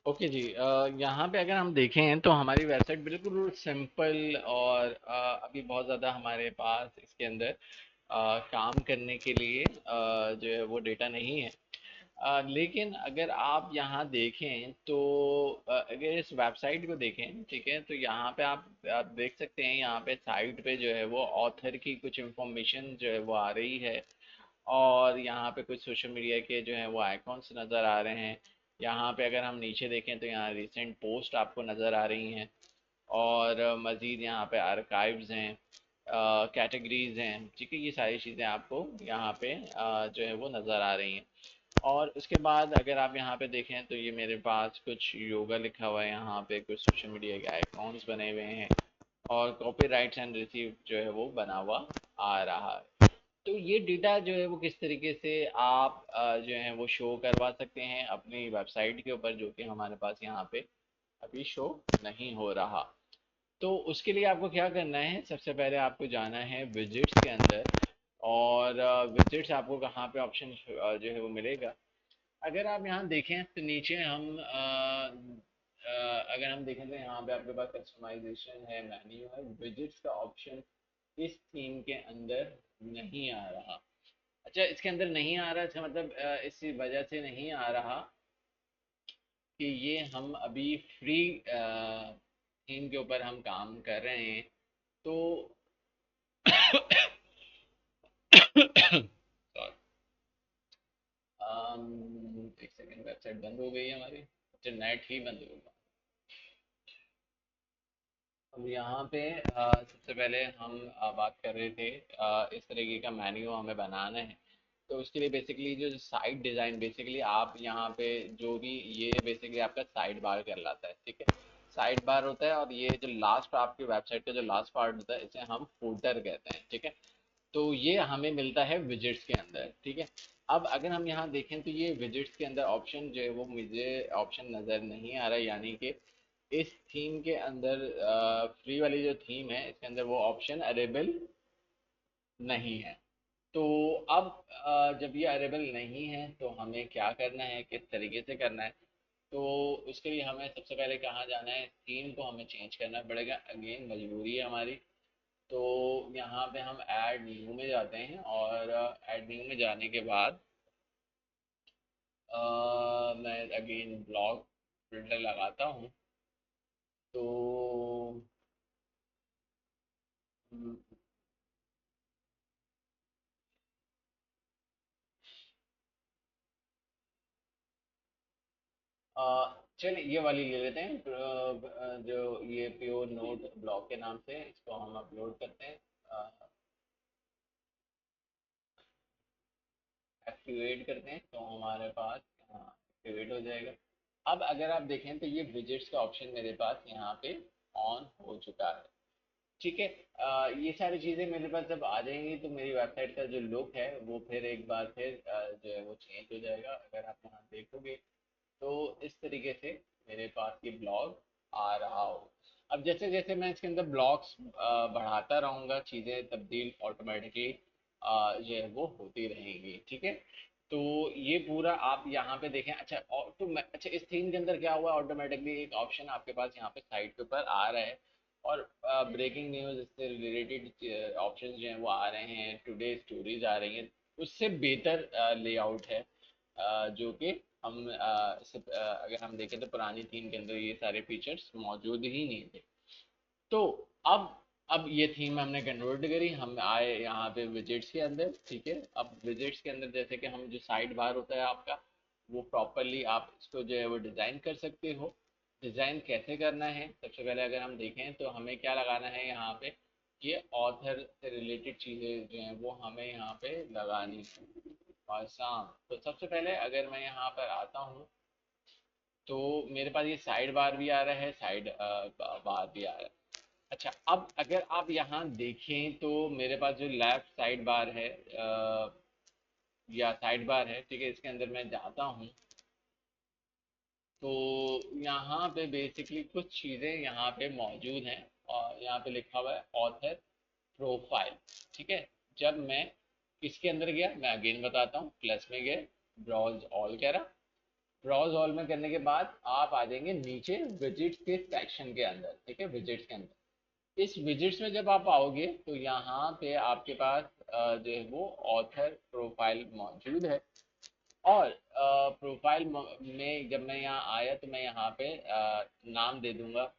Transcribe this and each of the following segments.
Okay जी, यहाँ पे अगर हम देखें तो हमारी वेबसाइट बिल्कुल सिंपल और अभी बहुत ज़्यादा हमारे पास इसके अंदर काम करने के लिए जो है वो डेटा नहीं है। लेकिन अगर आप यहाँ देखें तो अगर इस वेबसाइट को देखें, ठीक है, तो यहाँ पे आप देख सकते हैं, यहाँ पे साइड पे जो है वो ऑथर की कुछ इंफॉर्मेशन जो है वो आ रही है। और यहाँ पे कुछ सोशल मीडिया के जो हैं वो आइकॉन्स नज़र आ रहे हैं। यहाँ पे अगर हम नीचे देखें तो यहाँ रिसेंट पोस्ट आपको नज़र आ रही हैं। और मज़ीद यहाँ पे आर्काइव्स हैं, कैटेगरीज हैं, ठीक है, ये सारी चीज़ें आपको यहाँ पे जो है वो नज़र आ रही हैं। और उसके बाद अगर आप यहाँ पे देखें तो ये मेरे पास कुछ योगा लिखा हुआ है, यहाँ पे कुछ सोशल मीडिया के आइकॉन्स बने हुए हैं। और कॉपीराइट्स एंड रिसीव जो है वो बना हुआ आ रहा है। तो ये डेटा जो है वो किस तरीके से आप जो है वो शो करवा सकते हैं अपनी वेबसाइट के ऊपर, जो कि हमारे पास यहाँ पे अभी शो नहीं हो रहा। तो उसके लिए आपको क्या करना है, सबसे पहले आपको जाना है विजिट्स के अंदर। और विजिट्स आपको कहाँ पे ऑप्शन जो है वो मिलेगा। अगर आप यहाँ देखें तो नीचे हम अगर हम देखें तो यहाँ पे आपके पास कस्टमाइजेशन है, मेन्यू है, विजिट्स का ऑप्शन इस थीम के अंदर नहीं आ रहा। अच्छा, इसके अंदर नहीं आ रहा, अच्छा मतलब इसी वजह से नहीं आ रहा कि ये हम अभी फ्री थीम के ऊपर हम काम कर रहे हैं। तो Sorry, एक सेकेंड, वेबसाइट बंद हो गई है हमारी। अच्छा, नेट ही बंद हो गया। अब यहाँ पे सबसे पहले हम बात कर रहे थे, इस तरीके का मेन्यू हमें बनाना है। तो उसके लिए बेसिकली जो साइड डिज़ाइन, बेसिकली आप यहाँ पे जो भी, ये बेसिकली आपका साइड बार कहलाता है, ठीक है। साइड बार होता है, और ये जो लास्ट आपकी वेबसाइट का जो लास्ट पार्ट होता है इसे हम फूटर कहते हैं, ठीक है। तो ये हमें मिलता है विजिट्स के अंदर, ठीक है। अब अगर हम यहाँ देखें तो ये विजिट्स के अंदर ऑप्शन जो है वो मुझे ऑप्शन नज़र नहीं आ रहा, यानी कि इस थीम के अंदर फ्री वाली जो थीम है इसके अंदर वो ऑप्शन अवेलेबल नहीं है। तो अब जब ये अवेलेबल नहीं है तो हमें क्या करना है, किस तरीके से करना है। तो उसके लिए हमें सबसे पहले कहाँ जाना है, थीम को हमें चेंज करना पड़ेगा, अगेन मजबूरी है हमारी। तो यहाँ पे हम ऐड न्यू में जाते हैं, और ऐड न्यू में जाने के बाद मैं अगेन ब्लॉग फिल्टर लगाता हूँ। तो हम्म, चलिए ये वाली ले लेते हैं, जो ये प्योर नोट ब्लॉग के नाम से इसको हम अपलोड करते हैं। एक्टिवेट करते हैं तो हमारे पास एक्टिवेट हो जाएगा। अब अगर आप देखें तो ये विजिट्स का ऑप्शन मेरे पास यहाँ पे ऑन हो चुका है, ठीक है। ये सारी चीज़ें मेरे पास जब आ जाएंगी तो मेरी वेबसाइट का जो लुक है वो फिर एक बार फिर जो है वो चेंज हो जाएगा। अगर आप यहाँ देखोगे तो इस तरीके से मेरे पास ये ब्लॉग आ रहा हो। अब जैसे जैसे मैं इसके अंदर ब्लॉग्स बढ़ाता रहूँगा, चीज़ें तब्दील ऑटोमेटिकली जो है वो होती रहेंगी, ठीक है। तो ये पूरा आप यहाँ पे देखें। अच्छा, अच्छा, इस थीम के अंदर क्या हुआ, ऑटोमेटिकली एक ऑप्शन आपके पास यहाँ पे साइड के ऊपर आ रहा है। और ब्रेकिंग न्यूज़ इससे रिलेटेड ऑप्शंस जो हैं वो आ रहे हैं, टुडे स्टोरीज आ रही हैं। उससे बेहतर लेआउट है, जो कि हम अगर हम देखें तो पुरानी थीम के अंदर ये सारे फीचर्स मौजूद ही नहीं थे। तो अब ये थीम हमने कन्वर्ट करी, हम आए यहाँ पे विजिट्स के अंदर, ठीक है। अब विजिट्स के अंदर जैसे कि हम जो साइड बार होता है आपका, वो प्रॉपरली आप इसको जो है वो डिज़ाइन कर सकते हो। डिज़ाइन कैसे करना है, सबसे पहले अगर हम देखें तो हमें क्या लगाना है यहाँ पे, ये ऑथर से रिलेटेड चीज़ें जो हैं वो हमें यहाँ पे लगानी है। आसान, तो सबसे पहले अगर मैं यहाँ पर आता हूँ तो मेरे पास ये साइड बार भी आ रहा है, साइड बार भी आ रहा है। अच्छा, अब अगर आप यहाँ देखें तो मेरे पास जो लेफ्ट साइड बार है या साइड बार है, ठीक है, इसके अंदर मैं जाता हूँ तो यहाँ पे बेसिकली कुछ चीज़ें यहाँ पे मौजूद हैं। और यहाँ पे लिखा हुआ है ऑथर प्रोफाइल, ठीक है। जब मैं इसके अंदर गया, मैं अगेन बताता हूँ, प्लस में गए, ब्राउज ऑल करा, ब्राउज ऑल में करने के बाद आप आ जाएंगे नीचे विजिट्स के सेक्शन के अंदर, ठीक है, विजिट्स के अंदर। इस विजिट्स में जब आप आओगे तो यहाँ पे आपके पास जो है वो ऑथर प्रोफाइल मौजूद है। और प्रोफाइल में जब मैं यहाँ आया तो मैं यहाँ पे नाम दे दूंगा।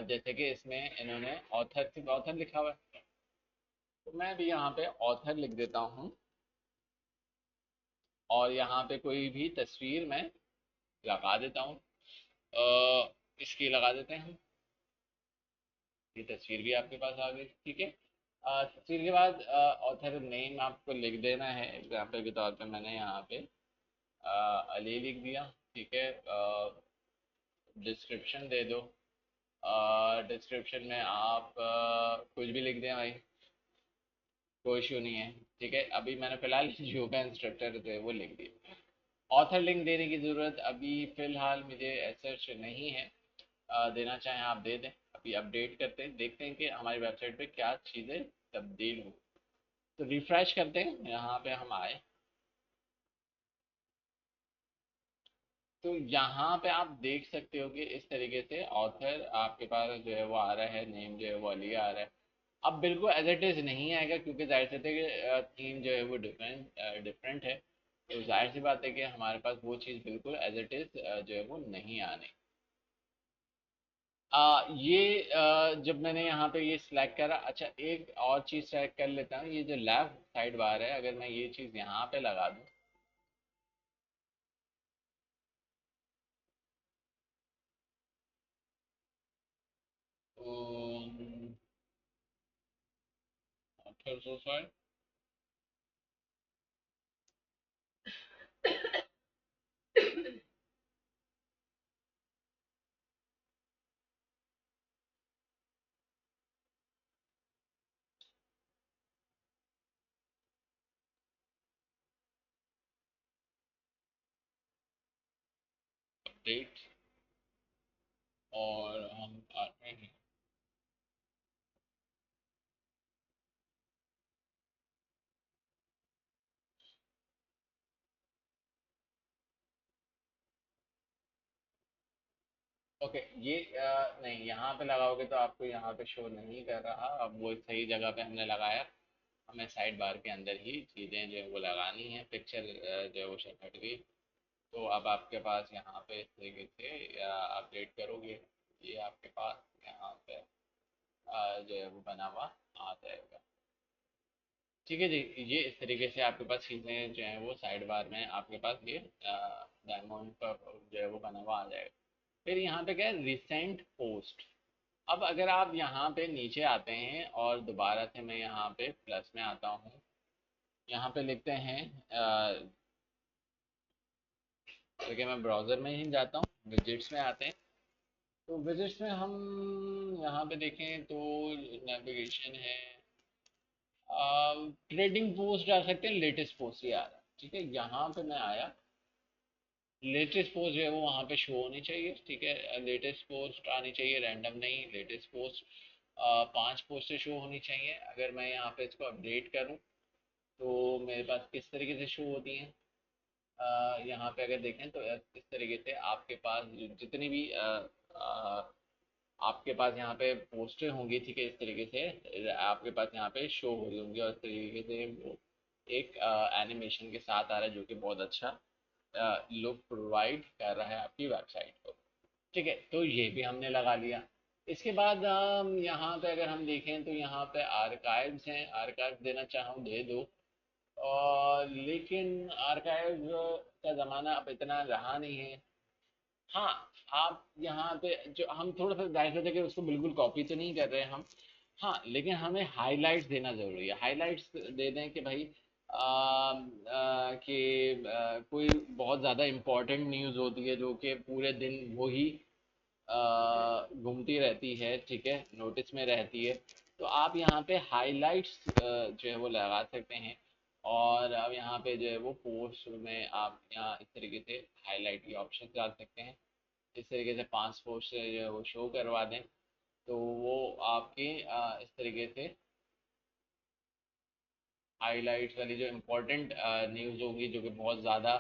जैसे कि इसमें इन्होंने ऑथर, सिर्फ ऑथर लिखा हुआ है, तो मैं भी यहाँ पे ऑथर लिख देता हूँ। और यहाँ पे कोई भी तस्वीर मैं लगा देता हूँ। इसकी लगा देते हैं हम। ये तस्वीर भी आपके पास आ गई, ठीक है। तस्वीर के बाद ऑथर नेम आपको लिख देना है। एग्जाम्पल के तौर पे मैंने यहाँ पे अली लिख दिया, ठीक है। डिस्क्रिप्शन दे दो। डिस्क्रिप्शन में आप कुछ भी लिख दें भाई, कोई इशू नहीं है, ठीक है। अभी मैंने फिलहाल योगा इंस्ट्रक्टर जो है वो लिख दिया। ऑथर लिंक देने की ज़रूरत अभी फ़िलहाल मुझे ऐसा नहीं है। देना चाहें आप दे दें। अभी अपडेट करते हैं, देखते हैं कि हमारी वेबसाइट पे क्या चीज़ें तब्दील हुई। तो रिफ्रेश करते हैं, यहाँ पे हम आए तो यहाँ पे आप देख सकते हो कि इस तरीके से ऑथर आपके पास जो है वो आ रहा है, नेम जो है वो अली आ रहा है। अब बिल्कुल एज इट इज़ नहीं आएगा क्योंकि जाहिर सी बात है कि थीम जो है वो डिफरेंट डिफरेंट है। तो जाहिर सी बात है कि हमारे पास वो चीज़ बिल्कुल एज इट इज़ जो है वो नहीं आने। ये जब मैंने यहाँ पे ये सिलेक्ट करा, अच्छा एक और चीज़ सेलेक्ट कर लेता हूँ। ये जो लेफ्ट साइड बार है, अगर मैं ये चीज़ यहाँ पे लगा दूँ तो ऑथर प्रोफाइल, अपडेट, और हम आते हैं। ओके, ये नहीं, यहाँ पे लगाओगे तो आपको यहाँ पे शो नहीं कर रहा। अब वो सही जगह पे हमने लगाया। हमें साइड बार के अंदर ही चीज़ें जो है वो लगानी है। पिक्चर जो है वो हट गई। तो अब आपके पास यहाँ पे इस तरीके से अपडेट करोगे, ये आपके पास यहाँ पे जो है वो बना हुआ आ जाएगा। ठीक है जी। ये इस तरीके से आपके पास चीज़ें जो हैं वो साइड बार में आपके पास ये डायमंड का जो है वो बना हुआ आ जाएगा। फिर यहाँ पे क्या है, रिसेंट पोस्ट। अब अगर आप यहाँ पे नीचे आते हैं और दोबारा से मैं यहाँ पे प्लस में आता हूँ, यहाँ पे लिखते हैं देखिए मैं ब्राउज़र में ही जाता हूँ, विजिट्स में आते हैं। तो विजिट्स में हम यहाँ पे देखें तो नेविगेशन है। ट्रेडिंग पोस्ट डाल सकते हैं, लेटेस्ट पोस्ट ही आ रहा है, ठीक है। यहाँ पे मैं आया, लेटेस्ट पोस्ट जो है वो वहाँ पे शो होनी चाहिए, ठीक है। लेटेस्ट पोस्ट आनी चाहिए, रैंडम नहीं, लेटेस्ट पोस्ट। 5 पोस्टें शो होनी चाहिए। अगर मैं यहाँ पे इसको अपडेट करूँ तो मेरे पास किस तरीके से शो होती हैं। यहाँ पे अगर देखें तो इस तरीके से आपके पास जितनी भी आपके पास यहाँ पे पोस्टर होंगी, ठीक है, इस तरीके से आपके पास यहाँ पे शो हो रही होंगी। और इस तरीके से वो एक एनिमेशन के साथ आ रहा है जो कि बहुत अच्छा लुक प्रोवाइड कर रहा है आपकी वेबसाइट को, ठीक है। तो ये भी हमने लगा लिया। इसके बाद यहाँ पे अगर हम देखें तो यहाँ पे आर्काइव्स हैं, आर्काइव देना चाहूँ दे दो। और लेकिन आर्काइव का ज़माना अब इतना रहा नहीं है। हाँ, आप यहाँ पे जो हम थोड़ा सा जाहिर सा कि उसको बिल्कुल कॉपी तो नहीं कर रहे हैं हम। हाँ, लेकिन हमें हाइलाइट्स देना ज़रूरी है। हाइलाइट्स दे दें कि भाई कोई बहुत ज़्यादा इम्पोर्टेंट न्यूज़ होती है जो कि पूरे दिन वही घूमती रहती है, ठीक है, नोटिस में रहती है। तो आप यहाँ पे हाइलाइट्स जो है वो लगा सकते हैं। और अब यहाँ पे जो है वो पोस्ट में आप यहाँ इस तरीके से हाईलाइट की ऑप्शन डाल सकते हैं। इस तरीके से 5 पोस्ट जो है वो शो करवा दें तो वो आपकी इस तरीके से हाइलाइट्स वाली जो इम्पोर्टेंट न्यूज़ होगी जो कि बहुत ज़्यादा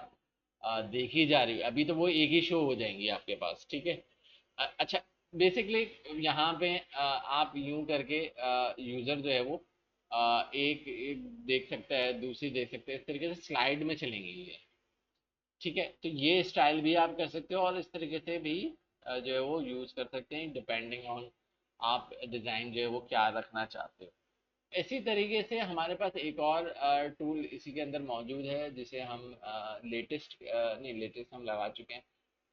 देखी जा रही है, अभी तो वो एक ही शो हो जाएंगी आपके पास, ठीक है। अच्छा, बेसिकली यहाँ पे आप यूं करके यूजर जो है वो एक देख सकता है, दूसरी देख सकते हैं, इस तरीके से स्लाइड में चलेंगी ये, ठीक है। तो ये स्टाइल भी आप कर सकते हो और इस तरीके से भी जो है वो यूज कर सकते हैं, डिपेंडिंग ऑन आप डिजाइन जो है वो क्या रखना चाहते हो। इसी तरीके से हमारे पास एक और टूल इसी के अंदर मौजूद है, जिसे हम लेटेस्ट नहीं, लेटेस्ट हम लगा चुके हैं।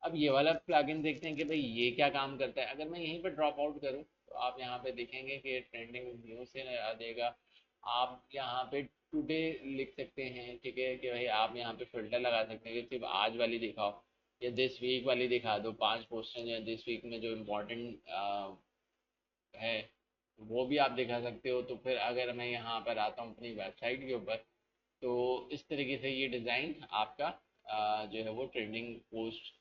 अब ये वाला प्लगइन देखते हैं कि भाई ये क्या काम करता है। अगर मैं यहीं पर ड्रॉप आउट करूँ तो आप यहाँ पे देखेंगे कि ट्रेंडिंग न्यूज से आ जाएगा। आप यहाँ पे टुडे लिख सकते हैं, ठीक है, कि भाई आप यहाँ पे फिल्टर लगा सकते हैं कि सिर्फ आज वाली दिखाओ या दिस वीक वाली दिखा दो, 5 पोस्टें जो है दिस वीक में जो इम्पोर्टेंट है वो भी आप दिखा सकते हो। तो फिर अगर मैं यहाँ पर आता हूँ अपनी वेबसाइट के ऊपर, तो इस तरीके से ये डिज़ाइन आपका जो है वो ट्रेंडिंग पोस्ट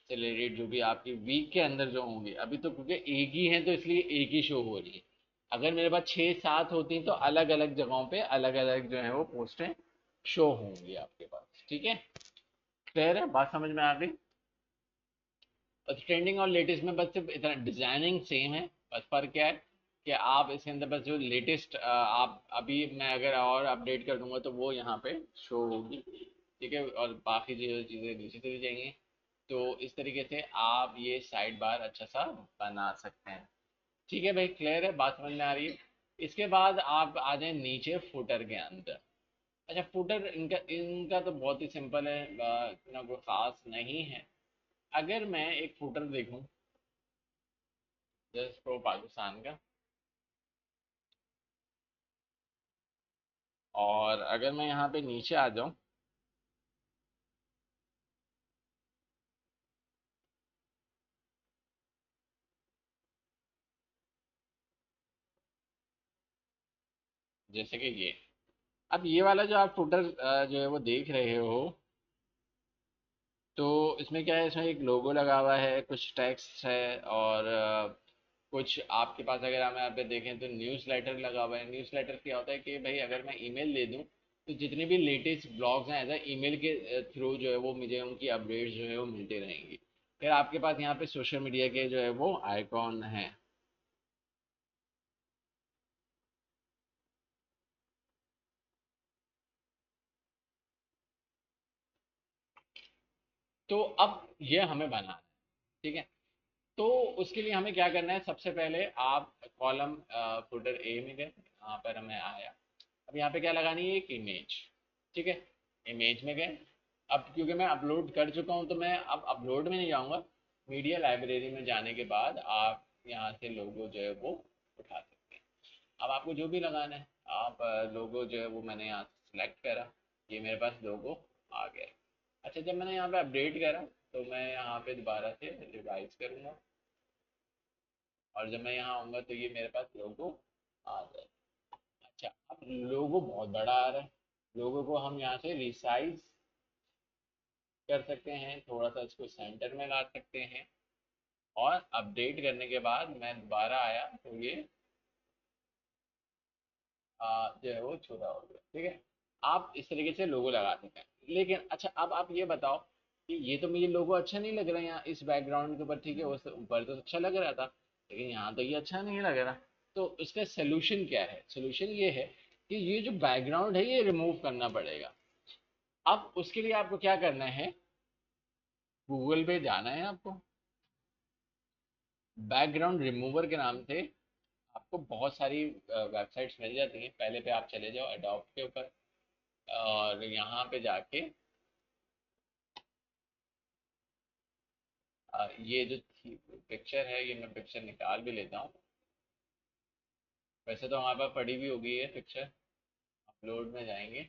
से रिलेटेड जो भी आपकी वीक के अंदर जो होंगे, अभी तो क्योंकि एक ही है तो इसलिए एक ही शो हो रही है। अगर मेरे पास 6-7 होती तो अलग अलग जगहों पे अलग अलग जो है वो पोस्टें शो होंगी आपके पास, ठीक है। क्लियर है, बात समझ में आ गई। बस ट्रेंडिंग और लेटेस्ट में बस सिर्फ इतना डिजाइनिंग सेम है। बस फर्क क्या है कि आप इसके अंदर बस जो लेटेस्ट आप अभी मैं अगर और अपडेट कर दूंगा तो वो यहाँ पे शो होगी, ठीक है, और बाकी जो चीज़ें दूसरी चली जाएंगी। तो इस तरीके से आप ये साइड बार अच्छा सा बना सकते हैं, ठीक है भाई। क्लियर है, बात समझ में आ रही है। इसके बाद आप आ जाए नीचे फुटर के अंदर। अच्छा, फुटर इनका इनका तो बहुत ही सिंपल है, इतना कोई खास नहीं है। अगर मैं एक फुटर देखूं जस्ट प्रो पाकिस्तान का, और अगर मैं यहाँ पे नीचे आ जाऊँ, जैसे कि ये, अब ये वाला जो आप फुटर जो है वो देख रहे हो, तो इसमें क्या है, इसमें एक लोगो लगा हुआ है, कुछ टेक्स्ट है, और कुछ आपके पास अगर हम यहाँ पे देखें तो न्यूज़ लेटर लगा हुआ है। न्यूज़ लेटर क्या होता है कि भाई अगर मैं ईमेल दे दूँ तो जितने भी लेटेस्ट ब्लॉग्स हैं एज ईमेल के थ्रू जो है वो मुझे उनकी अपडेट्स जो है वो मिलती रहेंगी। फिर आपके पास यहाँ पे सोशल मीडिया के जो है वो आइकॉन हैं। तो अब ये हमें बनाना है, ठीक है। तो उसके लिए हमें क्या करना है, सबसे पहले आप कॉलम फुटर ए में गए, यहाँ पर हमें आया। अब यहाँ पे क्या लगानी है, एक इमेज, ठीक है। इमेज में गए। अब क्योंकि मैं अपलोड कर चुका हूँ तो मैं अब अपलोड में नहीं जाऊँगा। मीडिया लाइब्रेरी में जाने के बाद आप यहाँ से लोगो जो है वो उठा सकते हैं। अब आपको जो भी लगाना है आप लोगो जो है वो मैंने यहाँ से सिलेक्ट करा, ये मेरे पास लोगो आ गया। अच्छा, जब मैंने यहाँ पे अपडेट करा तो मैं यहाँ पे दोबारा से रिवाइज करूँगा, और जब मैं यहाँ आऊँगा तो ये मेरे पास लोगो आ जाए। अच्छा, अब लोगो बहुत बड़ा आ रहा है, लोगो को हम यहाँ से रिसाइज कर सकते हैं, थोड़ा सा इसको सेंटर में ला सकते हैं, और अपडेट करने के बाद मैं दोबारा आया तो ये जो है वो छोटा हो गया, ठीक है। आप इस तरीके से लोगो लगा सकते हैं। लेकिन अच्छा, अब आप ये बताओ कि ये तो मुझे लोगो अच्छा नहीं लग रहा है यहाँ इस बैकग्राउंड के ऊपर, ठीक है, उस ऊपर तो अच्छा लग रहा था, लेकिन यहाँ तो ये अच्छा नहीं लग रहा। तो इसका सोल्यूशन क्या है, सोल्यूशन ये है कि ये जो बैकग्राउंड है ये रिमूव करना पड़ेगा। अब उसके लिए आपको क्या करना है, गूगल पे जाना है आपको, बैकग्राउंड रिमूवर के नाम से आपको बहुत सारी वेबसाइट्स मिल जाती हैं। पहले पे आप चले जाओ एडोब के ऊपर, और यहाँ पे जाके ये जो पिक्चर है ये मैं पिक्चर निकाल भी लेता हूँ। वैसे तो हमारे पास पड़ी भी होगी ये पिक्चर, अपलोड में जाएंगे,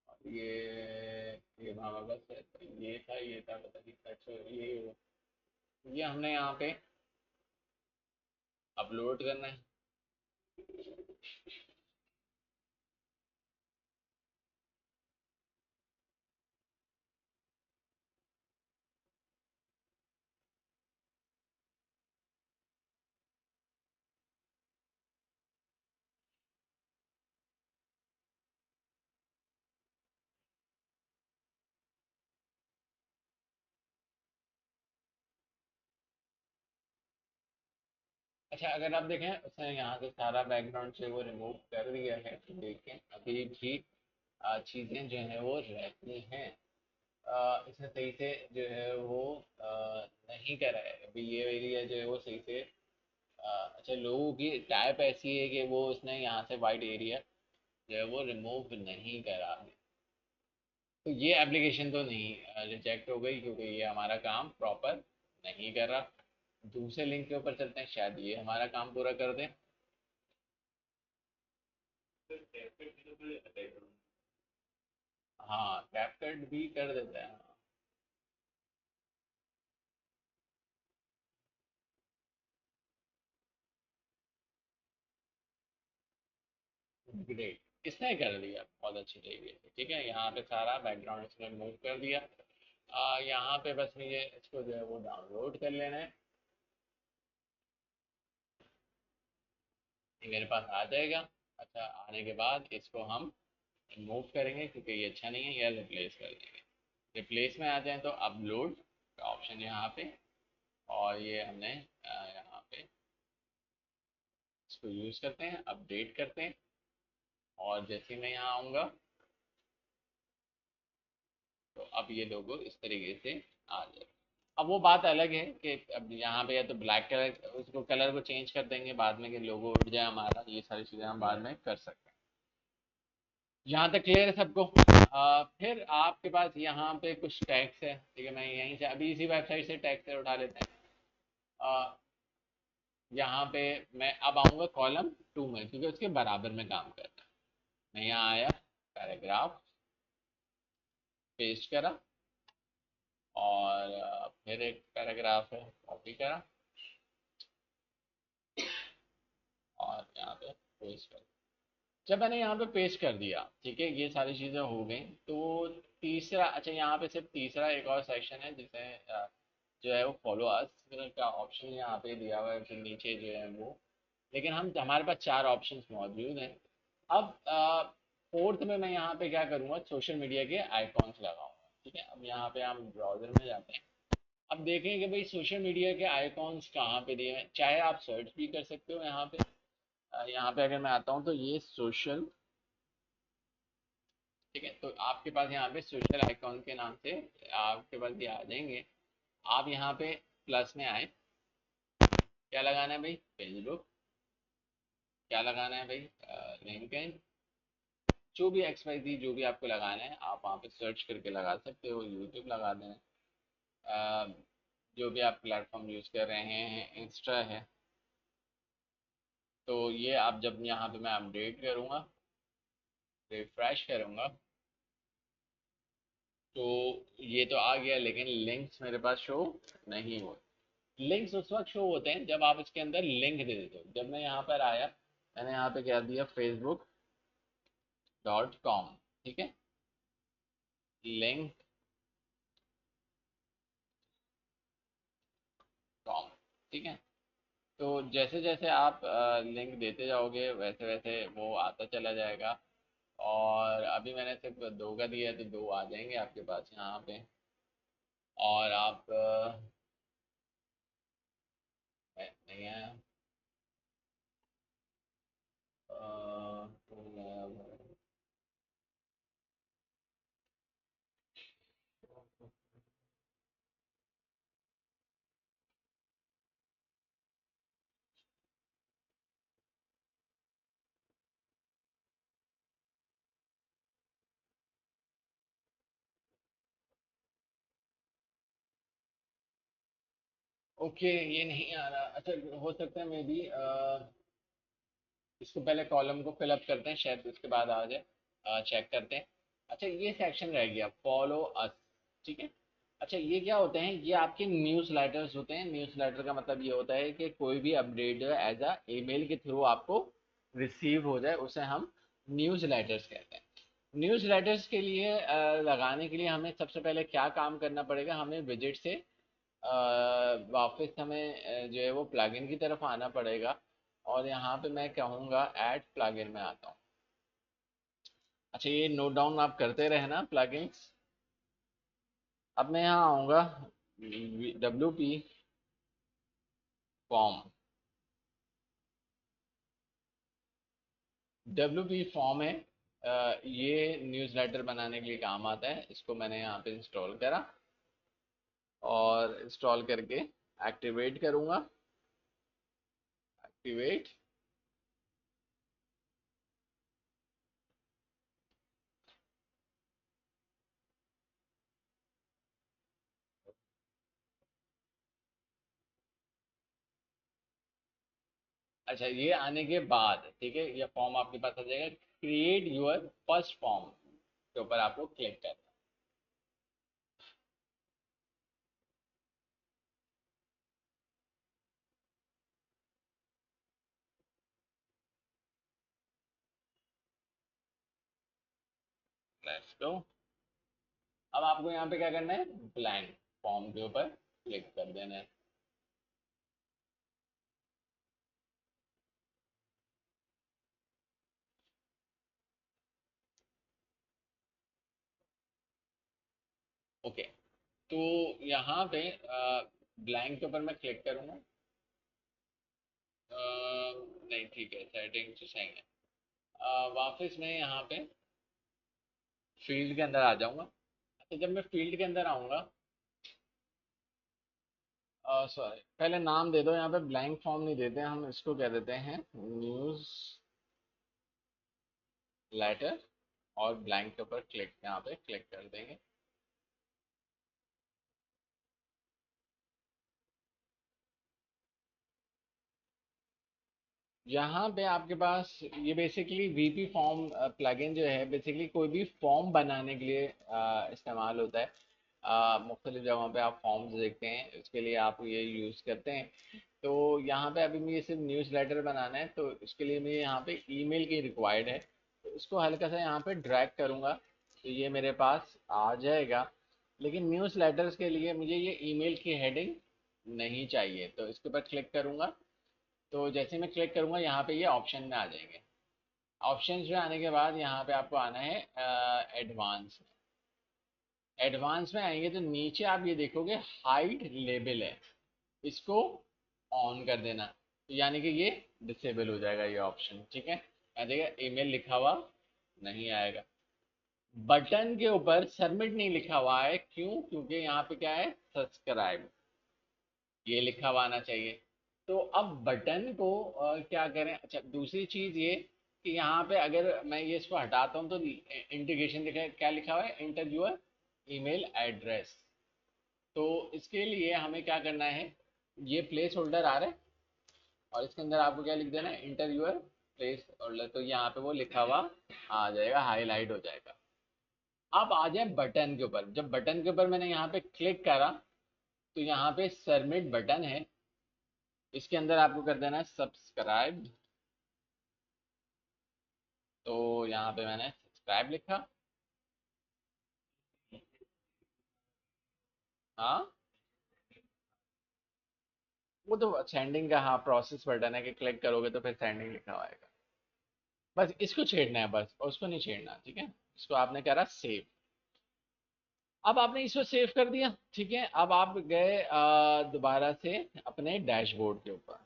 और ये हमारे पास ये था पता नहीं, अच्छा ये हमने यहाँ पे अपलोड करना है। अच्छा अगर आप देखें उसने यहाँ से सारा बैकग्राउंड से वो रिमूव कर दिया है, तो देखें अभी भी चीज़ें जो हैं वो रहती हैं। इसने सही से जो है वो नहीं करा है अभी ये एरिया जो है वो सही से। अच्छा लोगों की टाइप ऐसी है कि वो उसने यहाँ से वाइड एरिया जो है वो रिमूव नहीं करा है। तो ये एप्लीकेशन तो नहीं रिजेक्ट हो गई क्योंकि ये हमारा काम प्रॉपर नहीं कर रहा। दूसरे लिंक के ऊपर चलते हैं, शायद ये हमारा काम पूरा कर दें। हाँ कैपकट भी कर देता है। ग्रेट, इसने कर दिया बहुत अच्छी तरीके से। ठीक है, यहाँ पे सारा बैकग्राउंड इसने मूव कर दिया। यहाँ पे बस मुझे इसको जो है वो डाउनलोड कर लेना है। ये मेरे पास आ जाएगा। अच्छा आने के बाद इसको हम मूव करेंगे क्योंकि ये अच्छा नहीं है, या रिप्लेस कर देंगे। रिप्लेस में आ जाए तो अपलोड का ऑप्शन यहाँ पे, और ये हमने यहाँ पे इसको यूज़ करते हैं, अपडेट करते हैं। और जैसे ही मैं यहाँ आऊँगा तो अब ये लोगो इस तरीके से आ जाए। अब वो बात अलग है कि अब यहाँ पे या तो ब्लैक कलर उसको कलर को चेंज कर देंगे बाद में कि लोगो उठ जाए हमारा, ये सारी चीज़ें हम बाद में कर सकते हैं। यहाँ तक क्लियर है सबको? फिर आपके पास यहाँ पे कुछ टैग्स है। ठीक है, मैं यहीं से अभी इसी वेबसाइट से टैग से उठा लेते हैं। यहाँ पे मैं अब आऊँगा कॉलम 2 में क्योंकि उसके बराबर में काम करता है। मैं यहाँ आया, पैराग्राफ पेस्ट करा, और फिर एक पैराग्राफ है कॉपी करा और यहाँ पे पेस्ट कर। जब मैंने यहाँ पे पेस्ट कर दिया, ठीक है, ये सारी चीज़ें हो गई, तो तीसरा, अच्छा यहाँ पे सिर्फ तीसरा एक और सेक्शन है जिसे जो है वो फॉलो अस का ऑप्शन यहाँ पे दिया हुआ है, फिर नीचे जो है वो, लेकिन हम हमारे पास चार ऑप्शंस मौजूद हैं। अब फोर्थ में मैं यहाँ पे क्या करूँगा, सोशल मीडिया के आइकॉन्स लगाऊंगा। ठीक है, अब यहाँ पे हम ब्राउजर में जाते हैं। अब देखें कि भाई सोशल मीडिया के आइकॉन्स कहाँ पे दिए हैं, चाहे आप सर्च भी कर सकते हो यहाँ पे। यहाँ पे अगर मैं आता हूँ तो ये सोशल, ठीक है, तो आपके पास यहाँ पे सोशल आइकॉन के नाम से आपके पास ये आ जाएंगे। आप यहाँ पे प्लस में आए, क्या लगाना है भाई, फेसबुक, क्या लगाना है भाई, लिंक्डइन, जो भी एक्स वाई जी जो भी आपको लगाना है आप वहाँ पे सर्च करके लगा सकते हो। यूट्यूब लगा दें, जो भी आप प्लेटफॉर्म यूज़ कर रहे हैं, इंस्टा है। तो ये आप जब यहाँ पे मैं अपडेट करूँगा, रिफ्रेश करूँगा, तो ये तो आ गया, लेकिन लिंक्स मेरे पास शो नहीं हुए। लिंक्स उस वक्त शो होते हैं जब आप इसके अंदर लिंक दे देते हो। जब मैं यहाँ पर आया, मैंने यहाँ पे क्या दिया, facebook.com, ठीक है, लिंक कॉम, ठीक है। तो जैसे जैसे आप लिंक देते जाओगे वैसे वैसे वो आता चला जाएगा। और अभी मैंने सिर्फ दो का दिया है तो दो आ जाएंगे आपके पास यहाँ पे। और आप नहीं आया, ओके ये नहीं आ रहा। अच्छा हो सकता है मे बी इसको पहले कॉलम को फिलअप करते हैं, शायद उसके बाद आ जाए, चेक करते हैं। अच्छा ये सेक्शन रह गया, फॉलो अस, ठीक है। अच्छा ये क्या होते हैं, ये आपके न्यूज़ लेटर्स होते हैं। न्यूज़ लेटर का मतलब ये होता है कि कोई भी अपडेट जो है एज अ ईमेल के थ्रू आपको रिसीव हो जाए, उसे हम न्यूज़ लेटर्स कहते हैं। न्यूज़ लेटर्स के लिए लगाने के लिए हमें सबसे पहले क्या काम करना पड़ेगा, हमें विजिट से वापस हमें जो है वो प्लगइन की तरफ आना पड़ेगा। और यहाँ पे मैं कहूँगा ऐड प्लगइन में आता हूँ। अच्छा ये नोट डाउन आप करते रहना प्लगइन्स। अब मैं यहाँ आऊँगा, WP फॉर्म, WP फॉर्म है, ये न्यूज़लेटर बनाने के लिए काम आता है। इसको मैंने यहाँ पे इंस्टॉल करा और इंस्टॉल करके एक्टिवेट करूँगा। एक्टिवेट। अच्छा, ये आने के बाद ठीक है, ये फॉर्म आपके पास आ जाएगा। क्रिएट योर फर्स्ट फॉर्म के ऊपर आपको क्लिक करना है। Let's go. अब आपको यहाँ पे क्या करना है, ब्लैंक फॉर्म के ऊपर क्लिक कर देना है। ओके, तो यहाँ पे ब्लैंक के ऊपर मैं क्लिक करूँगा। नहीं ठीक है, सेटिंग तो सही है। वापस मैं यहाँ पे फील्ड के अंदर आ जाऊँगा। तो जब मैं फील्ड के अंदर आऊँगा, सॉरी, पहले नाम दे दो। यहाँ पे ब्लैंक फॉर्म नहीं देते, हम इसको कह देते हैं न्यूज़ लेटर। और ब्लैंक के ऊपर क्लिक, यहाँ पे क्लिक कर देंगे। यहाँ पे आपके पास ये बेसिकली वीपी फॉर्म प्लगइन जो है, बेसिकली कोई भी फॉर्म बनाने के लिए इस्तेमाल होता है। मुख्तलिफ जगहों पे आप फॉर्म्स देखते हैं, उसके लिए आप ये यूज़ करते हैं। तो यहाँ पे अभी मुझे सिर्फ न्यूज़ लेटर बनाना है, तो इसके लिए मुझे यहाँ पे ईमेल की रिक्वायर्ड है। तो इसको हल्का सा यहाँ पे ड्रैग करूँगा तो ये मेरे पास आ जाएगा। लेकिन न्यूज़ लेटर्स के लिए मुझे ये ईमेल की हेडिंग नहीं चाहिए, तो इसके ऊपर क्लिक करूँगा। तो जैसे मैं क्लिक करूँगा, यहाँ पे ये ऑप्शन में आ जाएंगे। ऑप्शंस में आने के बाद यहाँ पे आपको आना है एडवांस। एडवांस में आएंगे तो नीचे आप ये देखोगे हाइड लेबल है, इसको ऑन कर देना। तो यानी कि ये डिसेबल हो जाएगा ये ऑप्शन, ठीक है। यहाँ देखिए ईमेल लिखा हुआ नहीं आएगा। बटन के ऊपर सबमिट नहीं लिखा हुआ है, क्यों? क्योंकि यहाँ पे क्या है, सब्सक्राइब, ये लिखा हुआ आना चाहिए। तो अब बटन को क्या करें। अच्छा, दूसरी चीज़ ये कि यहाँ पे अगर मैं ये इसको हटाता हूँ तो इंटीग्रेशन दिखा, क्या लिखा हुआ है, इंटर योर ईमेल एड्रेस। तो इसके लिए हमें क्या करना है, ये प्लेस होल्डर आ रहा है और इसके अंदर आपको क्या लिख देना है, इंटर योर प्लेस होल्डर। तो यहाँ पे वो लिखा हुआ आ जाएगा, हाईलाइट हो जाएगा। अब आ जाए बटन के ऊपर। जब बटन के ऊपर मैंने यहाँ पे क्लिक करा तो यहाँ पे सबमिट बटन है, इसके अंदर आपको कर देना है सब्सक्राइब। तो यहाँ पे मैंने सब्सक्राइब लिखा। हाँ, वो तो सेंडिंग का, हाँ, प्रोसेस बटन है कि क्लिक करोगे तो फिर सेंडिंग लिखा हुआ आएगा। बस इसको छेड़ना है, बस, और उसको नहीं छेड़ना, ठीक है। इसको आपने करा सेव। अब आपने इसको सेव कर दिया, ठीक है। अब आप गए दोबारा से अपने डैशबोर्ड के ऊपर।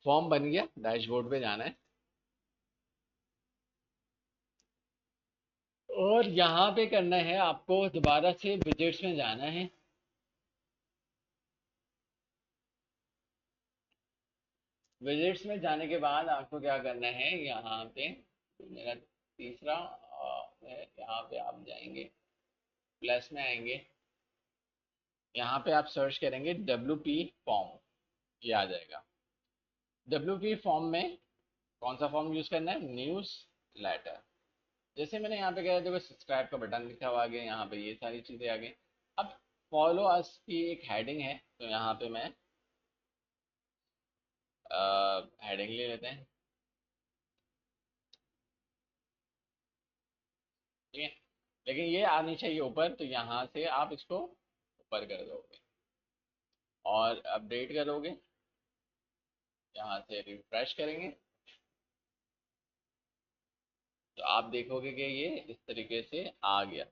फॉर्म बन गया, डैशबोर्ड पे जाना है और यहाँ पे करना है आपको, दोबारा से विजेट्स में जाना है। विजिट्स में जाने के बाद आपको क्या करना है, यहाँ पे मेरा तीसरा है, यहाँ पे आप जाएंगे, प्लस में आएंगे। यहाँ पे आप सर्च करेंगे WP फॉर्म, ये आ जाएगा। WP फॉर्म में कौन सा फॉर्म यूज़ करना है, न्यूज़ लेटर। जैसे मैंने यहाँ पे कहा, देखो सब्सक्राइब का बटन लिखा हुआ आ गया, यहाँ पे ये सारी चीज़ें आ गई। अब फॉलो अस की एक हेडिंग है, तो यहाँ पे मैं हेडिंग ले लेते हैं, ठीक है। लेकिन ये आनी चाहिए ऊपर, तो यहाँ से आप इसको ऊपर कर दोगे और अपडेट करोगे। यहाँ से रिफ्रेश करेंगे तो आप देखोगे कि ये इस तरीके से आ गया।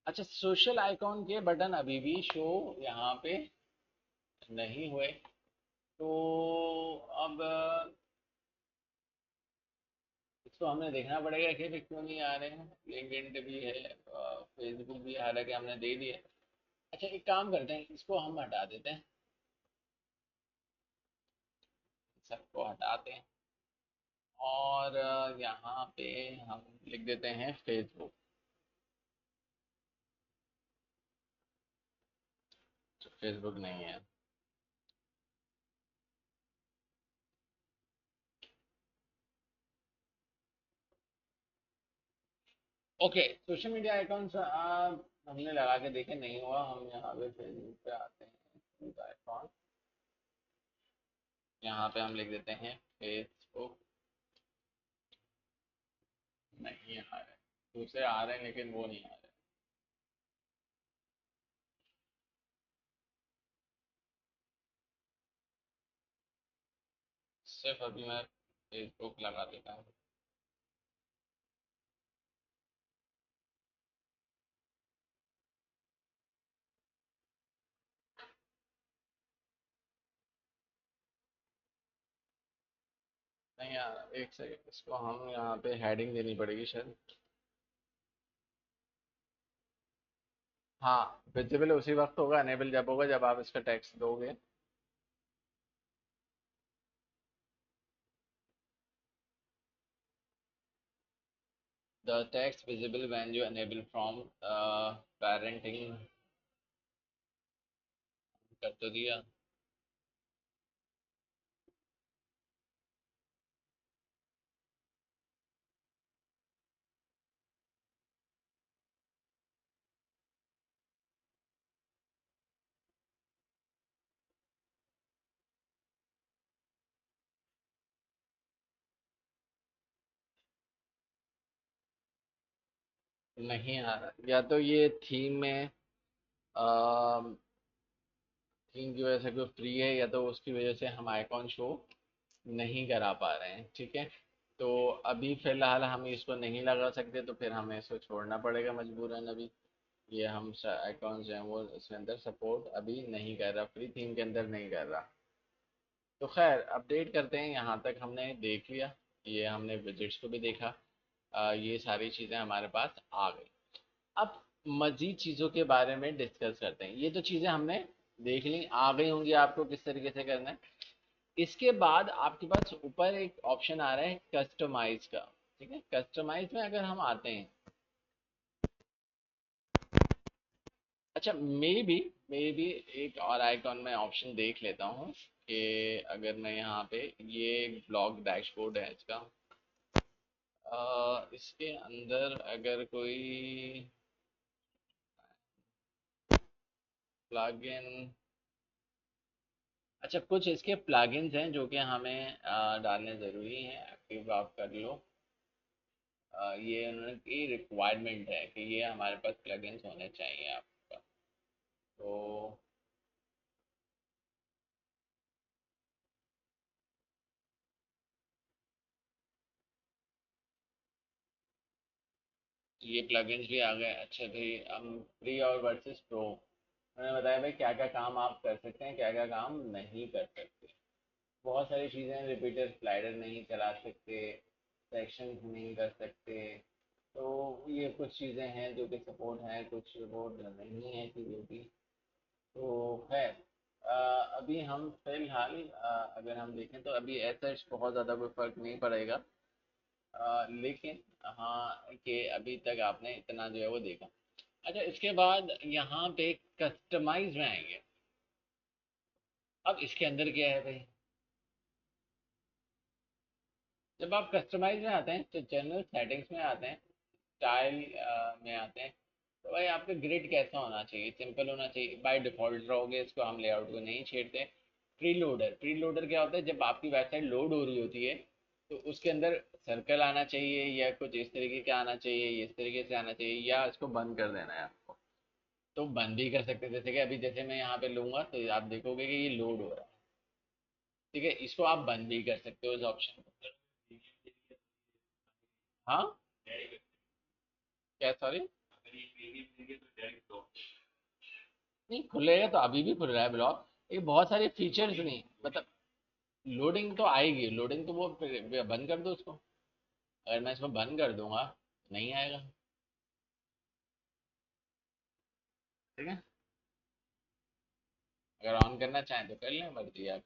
अच्छा, सोशल आइकॉन के बटन अभी भी शो यहाँ पे नहीं हुए। तो अब तो हमें देखना पड़ेगा कि भी क्यों नहीं आ रहे हैं। लिंक्डइन भी है, फेसबुक भी, हालांकि हमने दे दिया। अच्छा, एक काम करते हैं, इसको हम हटा देते हैं, सबको हटाते हैं, और यहाँ पे हम लिख देते हैं फेसबुक। तो फेसबुक नहीं है। ओके, सोशल मीडिया अकाउंट्स हमने लगा के देखे, नहीं हुआ। हम यहाँ पे फेसबुक पे आते हैं, अकाउंट, यहाँ पे हम लिख देते हैं फेसबुक। नहीं आ रहे, दूसरे आ रहे हैं लेकिन वो नहीं आ रहे। सिर्फ अभी मैं फेसबुक लगा देता हूँ। नहीं यार, एक सेकंड, इसको हम यहाँ पे हेडिंग देनी पड़ेगी शायद। हाँ, विजिबल उसी वक्त होगा, अनेबल जब होगा जब आप इसका टेक्स्ट दोगे। The text visible when you enable from parenting. कर तो दिया। नहीं आ रहा, या तो ये थीम में, थीम की वजह से कोई फ्री है, या तो उसकी वजह से हम आइकॉन शो नहीं करा पा रहे हैं। ठीक है, तो अभी फिलहाल हम इसको नहीं लगा सकते, तो फिर हमें इसको छोड़ना पड़ेगा मजबूरन अभी। ये हम आइकॉन जो हैं वो इसके अंदर सपोर्ट अभी नहीं कर रहा, फ्री थीम के अंदर नहीं कर रहा। तो खैर, अपडेट करते हैं, यहाँ तक हमने देख लिया। ये हमने विजिट्स को भी देखा, ये सारी चीज़ें हमारे पास आ गई। अब मज़ीद चीज़ों के बारे में डिस्कस करते हैं। ये तो चीज़ें हमने देख ली, आ गई होंगी आपको किस तरीके से करना है। इसके बाद आपके पास ऊपर एक ऑप्शन आ रहा है कस्टमाइज का। ठीक है, कस्टमाइज में अगर हम आते हैं, अच्छा, मे बी एक और आइकॉन में ऑप्शन देख लेता हूँ कि अगर मैं यहाँ पे, ये ब्लॉग डैशबोर्ड है इसका, इसके अंदर अगर कोई प्लगइन, अच्छा, कुछ इसके प्लगइन्स हैं जो कि हमें डालने ज़रूरी हैं, एक्टिव आप कर लो। ये उन्होंने की रिक्वायरमेंट है कि ये हमारे पास प्लगइन्स होने चाहिए आपका। तो ये प्लगइन्स भी आ गए। अच्छा भाई, हम प्री और वर्सेस प्रो, उन्होंने बताया भाई क्या क्या काम आप कर सकते हैं, क्या क्या काम नहीं कर सकते। बहुत सारी चीज़ें, रिपीटर स्लाइडर नहीं चला सकते, सेक्शन नहीं कर सकते। तो ये कुछ चीज़ें हैं जो कि सपोर्ट हैं, कुछ सपोर्ट नहीं है चीज़ों की। तो खैर, अभी हम फिलहाल, अगर हम देखें तो अभी ऐसा बहुत ज़्यादा कोई फ़र्क नहीं पड़ेगा। लेकिन हाँ, कि अभी तक आपने इतना जो है वो देखा। अच्छा, इसके बाद यहाँ पे कस्टमाइज में आएंगे। अब इसके अंदर क्या है भाई, जब आप कस्टमाइज में आते हैं तो जनरल सेटिंग्स में आते हैं, स्टाइल में आते हैं। तो भाई आपका ग्रिड कैसा होना चाहिए, सिंपल होना चाहिए, बाय डिफॉल्ट रहोगे, इसको हम लेआउट को नहीं छेड़ते। प्री लोडर क्या होता है, जब आपकी वेबसाइट लोड हो रही होती है तो उसके अंदर सर्कल आना चाहिए, या कुछ इस तरीके का आना चाहिए, इस तरीके से आना चाहिए, या इसको बंद कर देना है आपको। तो बंद भी कर सकते हैं, जैसे कि अभी जैसे मैं यहाँ पे लूंगा तो आप देखोगे कि ये लोड हो रहा है। ठीक है, इसको आप बंद भी कर सकते हो इस ऑप्शन को। हाँ, क्या, सॉरी? नहीं खुलेगा तो अभी भी खुल रहा है ब्लॉग। ये बहुत सारे फीचर्स नहीं, मतलब लोडिंग तो आएगी, लोडिंग तो वो बंद कर दो उसको। अगर मैं इसको बंद कर दूंगा नहीं आएगा। ठीक है, अगर ऑन करना चाहें तो कर लें, मर्जी आप।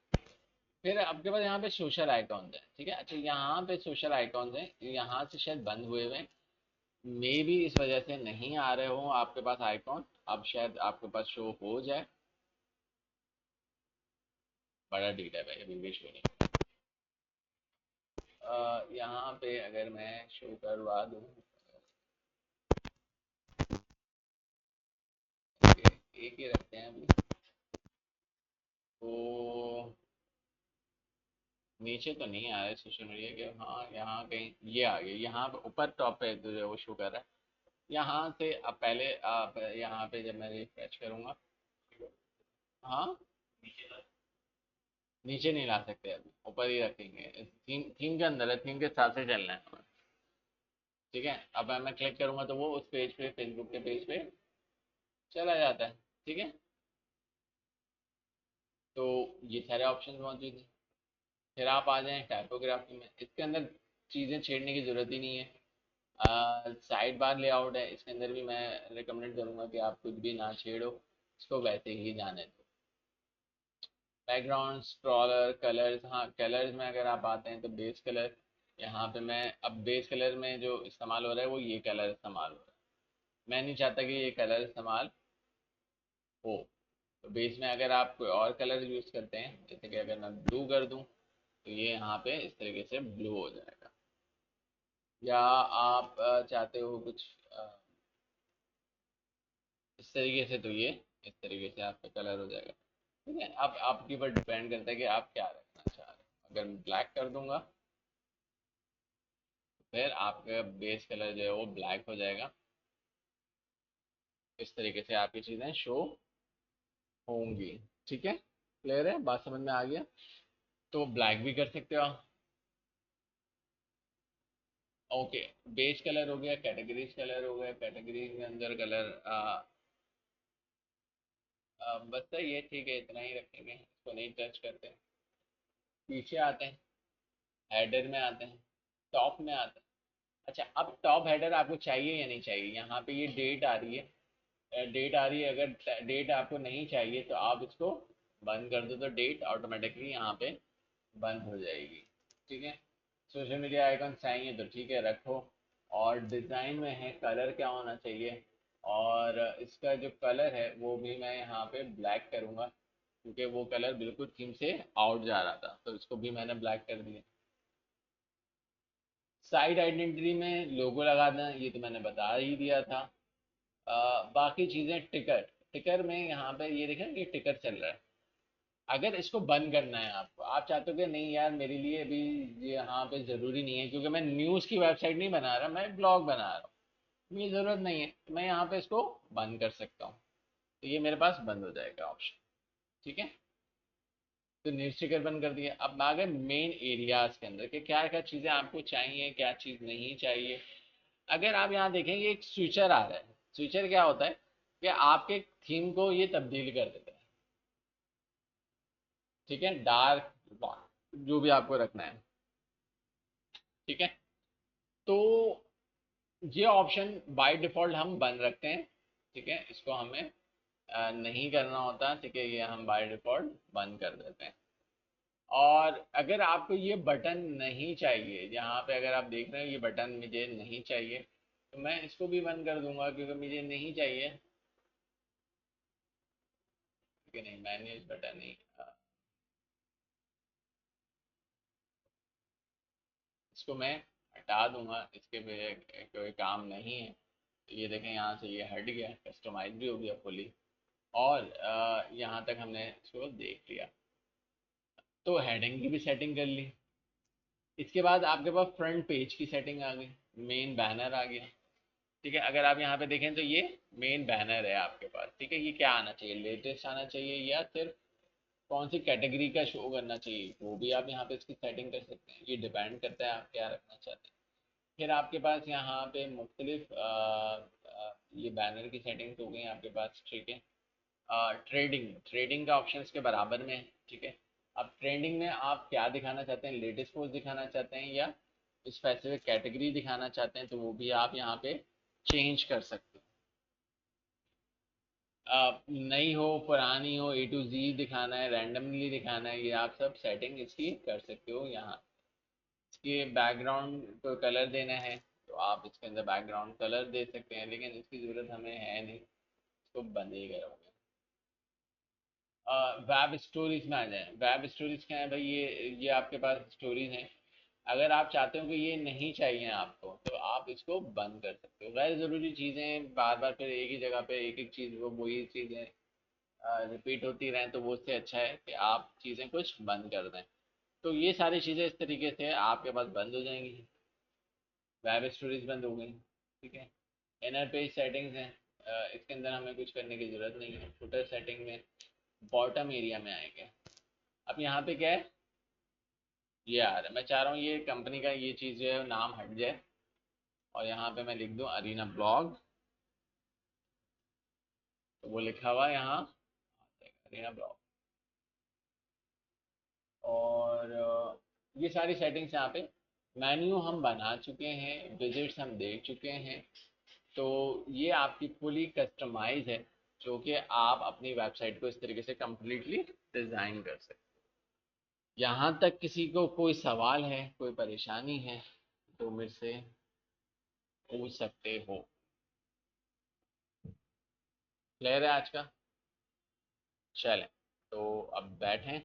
फिर आपके पास यहाँ पे सोशल आइकॉन्स है, ठीक है। अच्छा, यहाँ पे सोशल आइकॉन्स हैं, यहाँ से शायद बंद हुए हुए हैं, मे भी इस वजह से नहीं आ रहे हो आपके पास आइकॉन। अब शायद आपके पास शो हो जाए। बड़ा डील है भाई, अभी भी शो नहीं। यहाँ पे अगर मैं शो करवा दूँ, एक ही रखते हैं अभी तो। नीचे तो नहीं आ रहा है सोशल मीडिया के, हाँ यहाँ कहीं ये आ गया, यहाँ पे ऊपर टॉप पे जो है वो शो कर रहा है। यहाँ से अब पहले आप यहाँ पे जब मैं रिफ्रेश करूँगा, हाँ नीचे नहीं ला सकते, अभी ऊपर ही रखेंगे। थीम थीम के अंदर है, थीम के हिसाब से चलना है हमें। ठीक है, अब मैं क्लिक करूँगा तो वो उस पेज पे, फेसबुक के पेज पे चला जाता है। ठीक है, तो ये सारे ऑप्शन मौजूद हैं। फिर आप आ जाएं टाइपोग्राफी में, इसके अंदर चीज़ें छेड़ने की ज़रूरत ही नहीं है। साइड बार लेआउट है, इसके अंदर भी मैं रिकमेंड करूँगा कि आप कुछ भी ना छेड़ो, इसको वैसे ही जाने दो। बैकग्राउंड, स्क्रॉलर, कलर्स, हाँ कलर्स में अगर आप आते हैं तो बेस कलर, यहाँ पे मैं अब बेस कलर में जो इस्तेमाल हो रहा है वो ये कलर इस्तेमाल हो रहा है। मैं नहीं चाहता कि ये कलर इस्तेमाल हो। तो बेस में अगर आप कोई और कलर यूज़ करते हैं, जैसे कि अगर मैं ब्लू कर दूँ तो ये यहाँ पे इस तरीके से ब्लू हो जाएगा। या आप चाहते हो कुछ इस तरीके से, तो ये इस तरीके से आपका कलर हो जाएगा। ठीक है, अब आपके ऊपर डिपेंड करता है कि आप क्या रखना चाह रहे हैं। अगर मैं ब्लैक कर दूंगा फिर आपका बेस कलर जो है वो ब्लैक हो जाएगा। इस तरीके से आपकी चीज़ें शो होंगी। ठीक है, क्लियर है, बात समझ में आ गया। तो ब्लैक भी कर सकते हो आप। ओके, बेस कलर हो गया, कैटेगरीज कलर हो गया, कैटेगरीज के अंदर कलर बस सही है, ठीक है, इतना ही रखेंगे, इसको नहीं टच करते। पीछे आते हैं, हेडर में आते हैं, टॉप में आते हैं। अच्छा, अब टॉप हेडर आपको चाहिए या नहीं चाहिए? यहाँ पे ये डेट आ रही है, डेट आ रही है, अगर डेट आपको नहीं चाहिए तो आप इसको बंद कर दो, तो डेट ऑटोमेटिकली यहाँ पे बंद हो जाएगी। ठीक है, सोशल मीडिया आइकन चाहिए तो ठीक है रखो। और डिज़ाइन में है कलर क्या होना चाहिए, और इसका जो कलर है वो भी मैं यहाँ पे ब्लैक करूँगा, क्योंकि वो कलर बिल्कुल थीम से आउट जा रहा था, तो इसको भी मैंने ब्लैक कर दिया। साइड आइडेंटिटी में लोगो लगा दें, ये तो मैंने बता ही दिया था। बाकी चीज़ें, टिकर, टिकर में यहाँ पे ये देखें कि टिकर चल रहा है। अगर इसको बंद करना है आपको, आप चाहते हो कि नहीं यार मेरे लिए अभी ये यहाँ पे ज़रूरी नहीं है, क्योंकि मैं न्यूज़ की वेबसाइट नहीं बना रहा, मैं ब्लॉग बना रहा हूँ, ये ज़रूरत नहीं है, तो मैं यहाँ पे इसको बंद कर सकता हूँ। तो ये मेरे पास बंद हो जाएगा ऑप्शन। ठीक है, तो न्यूज़ स्टिकर बंद कर दिया। अब आ गए मेन एरियाज के अंदर कि क्या क्या चीज़ें आपको चाहिए, क्या चीज़ नहीं चाहिए। अगर आप यहाँ देखेंगे एक स्विचर आ रहा है। स्विचर क्या होता है कि आपके थीम को ये तब्दील कर देता है। ठीक है, डार्क, जो भी आपको रखना है। ठीक है, तो ये ऑप्शन बाय डिफ़ॉल्ट हम बंद रखते हैं। ठीक है, इसको हमें नहीं करना होता। ठीक है, ये हम बाय डिफ़ॉल्ट बंद कर देते हैं। और अगर आपको ये बटन नहीं चाहिए, यहाँ पे अगर आप देख रहे हैं ये बटन मुझे नहीं चाहिए, तो मैं इसको भी बंद कर दूंगा, क्योंकि मुझे नहीं चाहिए। ठीक है, नहीं मैंने इस बटन नहीं, इसको मैं हटा दूंगा, इसके भी कोई काम नहीं है। तो ये देखें यहाँ से ये हट गया, कस्टमाइज भी हो गया फुली। और यहाँ तक हमने इसको देख लिया। तो हेडिंग की भी सेटिंग कर ली। इसके बाद आपके पास फ्रंट पेज की सेटिंग आ गई, मेन बैनर आ गया। ठीक है, अगर आप यहाँ पे देखें तो ये मेन बैनर है आपके पास। ठीक है, ये क्या आना चाहिए, लेटेस्ट आना चाहिए या सिर्फ कौन सी कैटेगरी का शो करना चाहिए, वो भी आप यहाँ पे इसकी सेटिंग कर सकते हैं। ये डिपेंड करता है आप क्या रखना चाहते हैं। फिर आपके पास यहाँ पे मुख्तलिफ ये बैनर की सेटिंग्स हो गई आपके पास। ठीक है, ट्रेडिंग, ट्रेडिंग का ऑप्शन इसके बराबर में है। ठीक है, अब ट्रेंडिंग में आप क्या दिखाना चाहते हैं, लेटेस्ट पोस्ट दिखाना चाहते हैं या स्पेसिफिक कैटेगरी दिखाना चाहते हैं तो वो भी आप यहाँ पे चेंज कर सकते हैं। नई हो पुरानी हो, A to Z दिखाना है, रैंडमली दिखाना है, ये आप सब सेटिंग इसकी कर सकते हो यहाँ। इसके बैकग्राउंड को कलर देना है तो आप इसके अंदर बैकग्राउंड कलर दे सकते हैं, लेकिन इसकी ज़रूरत हमें है नहीं, इसको बंद ही करोगे। वेब स्टोरीज में आ जाए। वेब स्टोरीज क्या है भाई, ये आपके पास स्टोरीज हैं। अगर आप चाहते हो कि ये नहीं चाहिए आपको तो आप इसको बंद कर सकते हो। गैर ज़रूरी चीज़ें बार बार फिर एक ही जगह पे एक एक चीज़ वो वही चीज़ें रिपीट होती रहें, तो वो उससे अच्छा है कि आप चीज़ें कुछ बंद कर दें। तो ये सारी चीज़ें इस तरीके से आपके पास बंद हो जाएंगी। वेब स्टोरीज बंद हो गई, ठीक है। इनर पेज सेटिंग्स हैं, इसके अंदर हमें कुछ करने की ज़रूरत नहीं है। फुटर सेटिंग में बॉटम एरिया में आएंगे। अब यहाँ पे क्या है, ये आ रहा है। मैं चाह रहा हूँ ये कंपनी का ये चीज़ जो है नाम हट जाए और यहाँ पे मैं लिख दूँ अरीना ब्लॉग। तो वो लिखा हुआ है यहाँ अरीना ब्लॉग। और ये सारी सेटिंग्स यहाँ पे, मेन्यू हम बना चुके हैं, विजिट्स हम देख चुके हैं। तो ये आपकी फुली कस्टमाइज है, जो कि आप अपनी वेबसाइट को इस तरीके से कम्प्लीटली डिज़ाइन कर सकते हैं। यहाँ तक किसी को कोई सवाल है, कोई परेशानी है तो मेरे से पूछ सकते हो। क्लियर है आज का? चलें, तो अब बैठें।